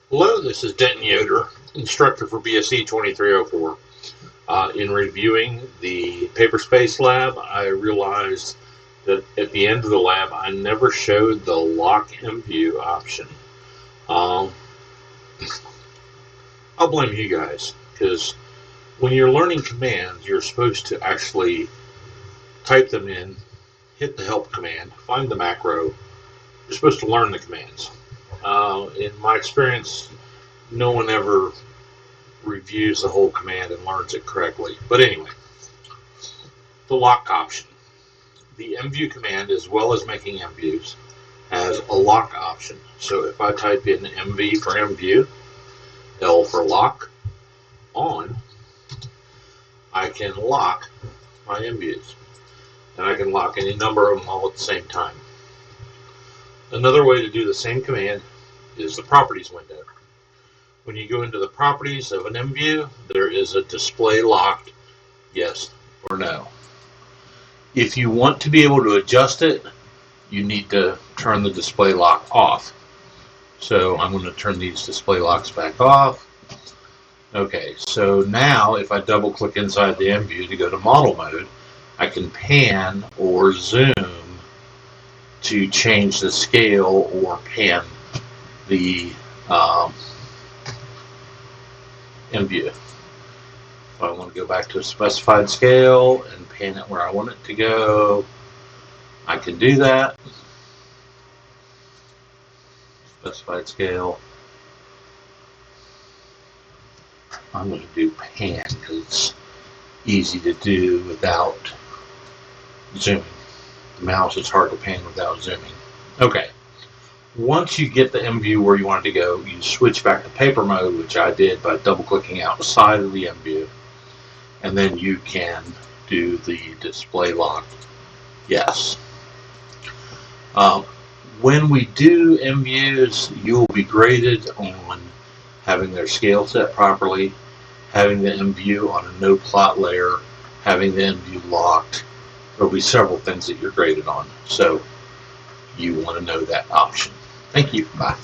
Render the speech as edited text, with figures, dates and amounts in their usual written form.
Hello, this is Denton Yoder, instructor for BSE 2304. In reviewing the paper space lab, I realized that at the end of the lab, I never showed the lock Mview option. I'll blame you guys, because when you're learning commands, you're supposed to actually type them in, hit the help command, find the macro. You're supposed to learn the commands. In my experience, no one ever reviews the whole command and learns it correctly. But anyway, the lock option. The Mview command, as well as making Mviews, has a lock option. So if I type in MV for Mview, L for lock, on, I can lock my Mviews. And I can lock any number of them all at the same time. Another way to do the same command is the properties window. When you go into the properties of an Mview, there is a display locked yes or no. If you want to be able to adjust it, you need to turn the display lock off. So I'm going to turn these display locks back off. Okay, so now if I double click inside the Mview to go to model mode, I can pan or zoom to change the scale or pan the Mview. If I want to go back to a specified scale and pan it where I want it to go, I can do that. Specified scale. I'm going to do pan because it's easy to do without zooming. The mouse is hard to pan without zooming. Okay. Once you get the Mview where you want it to go, you switch back to paper mode, which I did by double clicking outside of the Mview. And then you can do the display lock yes. When we do Mviews, you will be graded on having their scale set properly, having the Mview on a no plot layer, having the Mview locked. There will be several things that you're graded on. So you want to know that option. Thank you. Bye.